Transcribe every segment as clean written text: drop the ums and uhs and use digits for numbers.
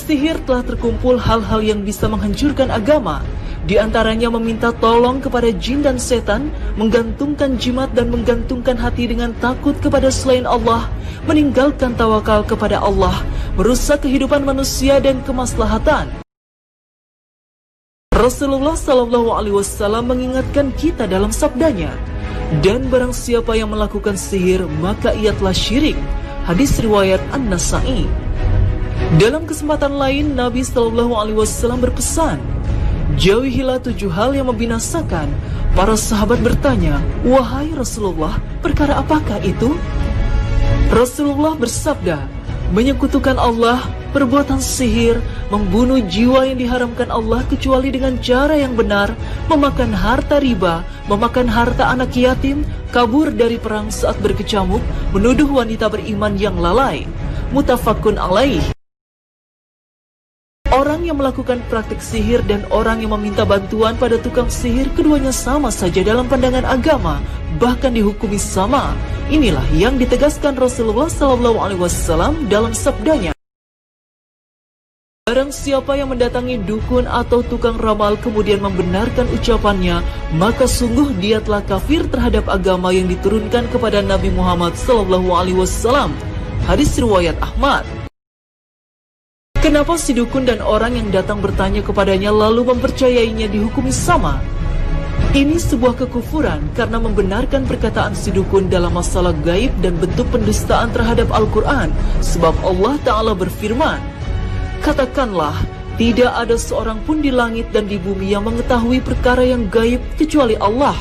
sihir telah terkumpul hal-hal yang bisa menghancurkan agama. Di antaranya meminta tolong kepada jin dan setan, menggantungkan jimat dan menggantungkan hati dengan takut kepada selain Allah, meninggalkan tawakal kepada Allah, merusak kehidupan manusia dan kemaslahatan. Rasulullah SAW mengingatkan kita dalam sabdanya, dan barang siapa yang melakukan sihir maka ia telah syirik. Hadis riwayat An-Nasa'i. Dalam kesempatan lain Nabi SAW berpesan, jauhilah 7 hal yang membinasakan. Para sahabat bertanya, wahai Rasulullah, perkara apakah itu? Rasulullah bersabda, menyekutukan Allah, perbuatan sihir, membunuh jiwa yang diharamkan Allah kecuali dengan cara yang benar, memakan harta riba, memakan harta anak yatim, kabur dari perang saat berkecamuk, menuduh wanita beriman yang lalai. Muttafaqun alaih. Orang yang melakukan praktik sihir dan orang yang meminta bantuan pada tukang sihir, keduanya sama saja dalam pandangan agama, bahkan dihukumi sama. Inilah yang ditegaskan Rasulullah SAW dalam sabdanya. Barang siapa yang mendatangi dukun atau tukang ramal kemudian membenarkan ucapannya, maka sungguh dia telah kafir terhadap agama yang diturunkan kepada Nabi Muhammad SAW. Hadis riwayat Ahmad. Kenapa si dukun dan orang yang datang bertanya kepadanya lalu mempercayainya dihukumi sama? Ini sebuah kekufuran karena membenarkan perkataan si dukun dalam masalah gaib dan bentuk pendustaan terhadap Al-Quran. Sebab Allah Ta'ala berfirman, katakanlah, tidak ada seorang pun di langit dan di bumi yang mengetahui perkara yang gaib kecuali Allah,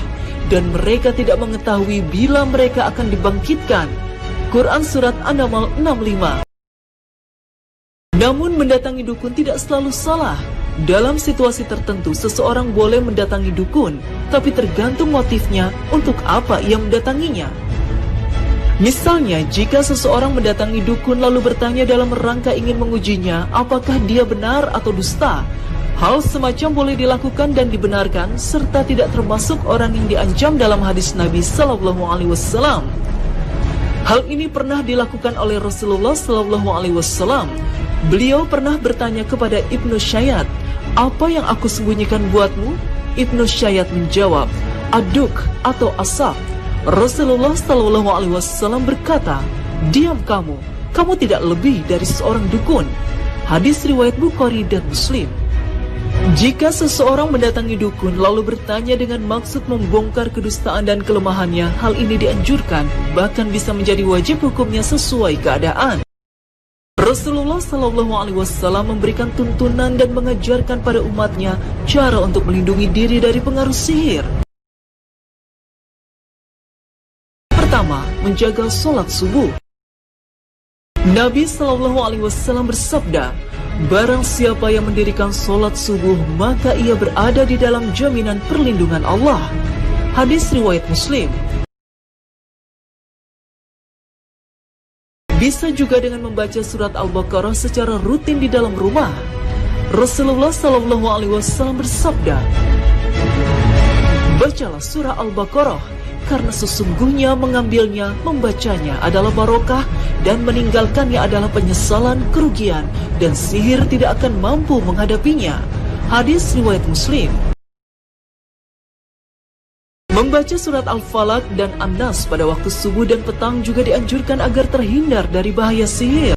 dan mereka tidak mengetahui bila mereka akan dibangkitkan. Quran Surat An-Naml 65. Namun mendatangi dukun tidak selalu salah. Dalam situasi tertentu seseorang boleh mendatangi dukun, tapi tergantung motifnya untuk apa ia mendatanginya. Misalnya, jika seseorang mendatangi dukun lalu bertanya dalam rangka ingin mengujinya apakah dia benar atau dusta, hal semacam boleh dilakukan dan dibenarkan serta tidak termasuk orang yang diancam dalam hadis Nabi SAW. Hal ini pernah dilakukan oleh Rasulullah SAW. Beliau pernah bertanya kepada Ibnu Syayyad, apa yang aku sembunyikan buatmu? Ibnu Syayyad menjawab, aduk atau asap. Rasulullah SAW berkata, diam kamu tidak lebih dari seorang dukun. Hadis riwayat Bukhari dan Muslim. Jika seseorang mendatangi dukun lalu bertanya dengan maksud membongkar kedustaan dan kelemahannya, hal ini dianjurkan, bahkan bisa menjadi wajib hukumnya sesuai keadaan. Rasulullah SAW memberikan tuntunan dan mengajarkan pada umatnya cara untuk melindungi diri dari pengaruh sihir. Pertama, menjaga sholat subuh. Nabi SAW bersabda, barang siapa yang mendirikan sholat subuh, maka ia berada di dalam jaminan perlindungan Allah. Hadis riwayat Muslim. Bisa juga dengan membaca surat Al-Baqarah secara rutin di dalam rumah. Rasulullah SAW bersabda, bacalah surah Al-Baqarah, karena sesungguhnya mengambilnya, membacanya adalah barokah, dan meninggalkannya adalah penyesalan, kerugian, dan sihir tidak akan mampu menghadapinya. Hadis riwayat Muslim. Membaca surat Al-Falaq dan An-Nas pada waktu subuh dan petang juga dianjurkan agar terhindar dari bahaya sihir.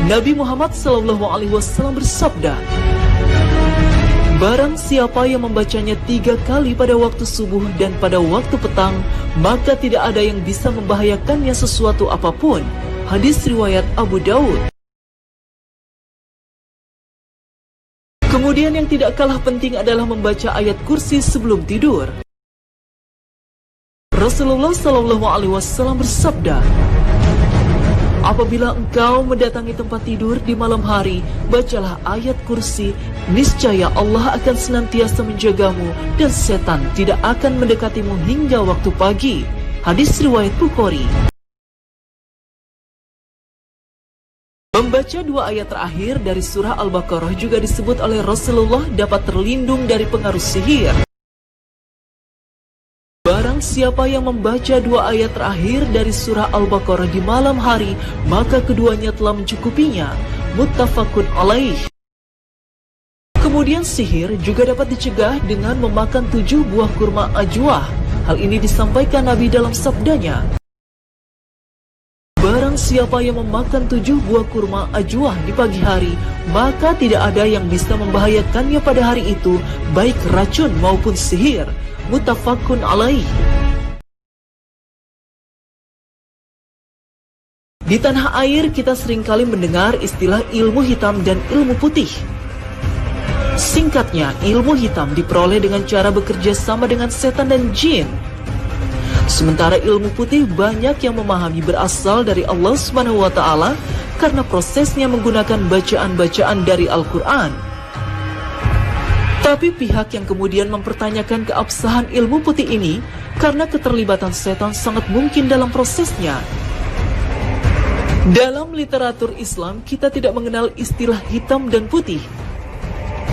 Nabi Muhammad SAW bersabda, barang siapa yang membacanya 3 kali pada waktu subuh dan pada waktu petang, maka tidak ada yang bisa membahayakannya sesuatu apapun. Hadis riwayat Abu Daud. Kemudian yang tidak kalah penting adalah membaca ayat kursi sebelum tidur. Rasulullah SAW bersabda, apabila engkau mendatangi tempat tidur di malam hari, bacalah ayat kursi, niscaya Allah akan senantiasa menjagamu dan setan tidak akan mendekatimu hingga waktu pagi. Hadis riwayat Bukhari. Membaca 2 ayat terakhir dari surah Al-Baqarah juga disebut oleh Rasulullah dapat terlindung dari pengaruh sihir. Barang siapa yang membaca 2 ayat terakhir dari surah Al-Baqarah di malam hari, maka keduanya telah mencukupinya. muttafaqun alaih. Kemudian sihir juga dapat dicegah dengan memakan 7 buah kurma ajwah. Hal ini disampaikan Nabi dalam sabdanya, barang siapa yang memakan 7 buah kurma ajwah di pagi hari, maka tidak ada yang bisa membahayakannya pada hari itu, baik racun maupun sihir. Muttafaqun alaih. Di tanah air kita seringkali mendengar istilah ilmu hitam dan ilmu putih. Singkatnya, ilmu hitam diperoleh dengan cara bekerja sama dengan setan dan jin. Sementara ilmu putih banyak yang memahami berasal dari Allah SWT karena prosesnya menggunakan bacaan-bacaan dari Al-Quran. Tapi pihak yang kemudian mempertanyakan keabsahan ilmu putih ini karena keterlibatan setan sangat mungkin dalam prosesnya. Dalam literatur Islam, kita tidak mengenal istilah hitam dan putih.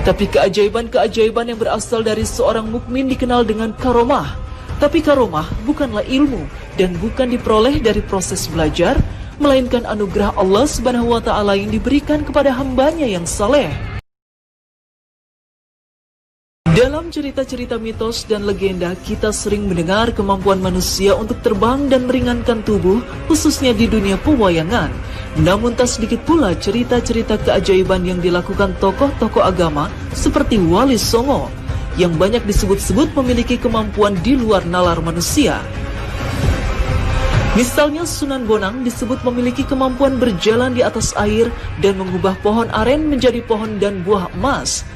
Tapi keajaiban-keajaiban yang berasal dari seorang mukmin dikenal dengan karomah. Tapi karomah bukanlah ilmu dan bukan diperoleh dari proses belajar, melainkan anugerah Allah SWT yang diberikan kepada hambanya yang saleh. Dalam cerita-cerita mitos dan legenda, kita sering mendengar kemampuan manusia untuk terbang dan meringankan tubuh, khususnya di dunia pewayangan. Namun tak sedikit pula cerita-cerita keajaiban yang dilakukan tokoh-tokoh agama seperti Wali Songo, yang banyak disebut-sebut memiliki kemampuan di luar nalar manusia. Misalnya Sunan Bonang disebut memiliki kemampuan berjalan di atas air dan mengubah pohon aren menjadi pohon dan buah emas.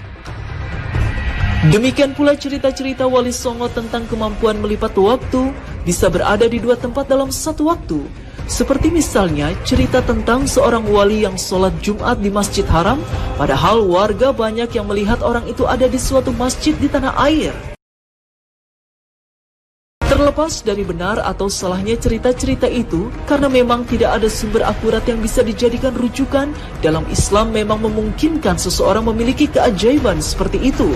Demikian pula cerita-cerita Wali Songo tentang kemampuan melipat waktu, bisa berada di 2 tempat dalam satu waktu. Seperti misalnya cerita tentang seorang wali yang sholat Jumat di Masjid Haram, padahal warga banyak yang melihat orang itu ada di suatu masjid di tanah air. Terlepas dari benar atau salahnya cerita-cerita itu, karena memang tidak ada sumber akurat yang bisa dijadikan rujukan, dalam Islam memang memungkinkan seseorang memiliki keajaiban seperti itu.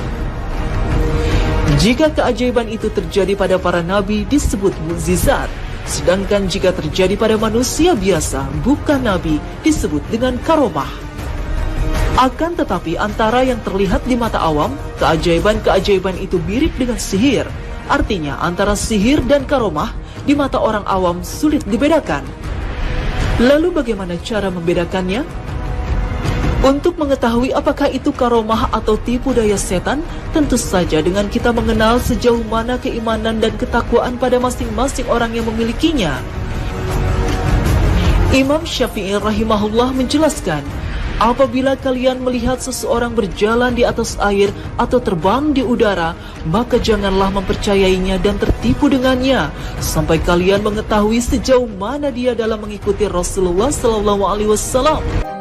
Jika keajaiban itu terjadi pada para nabi disebut mukjizat, sedangkan jika terjadi pada manusia biasa bukan nabi disebut dengan karomah. Akan tetapi antara yang terlihat di mata awam, keajaiban-keajaiban itu mirip dengan sihir. Artinya antara sihir dan karomah di mata orang awam sulit dibedakan. Lalu bagaimana cara membedakannya? Untuk mengetahui apakah itu karomah atau tipu daya setan, tentu saja dengan kita mengenal sejauh mana keimanan dan ketakwaan pada masing-masing orang yang memilikinya. Imam Syafi'i rahimahullah menjelaskan, apabila kalian melihat seseorang berjalan di atas air atau terbang di udara, maka janganlah mempercayainya dan tertipu dengannya, sampai kalian mengetahui sejauh mana dia dalam mengikuti Rasulullah SAW.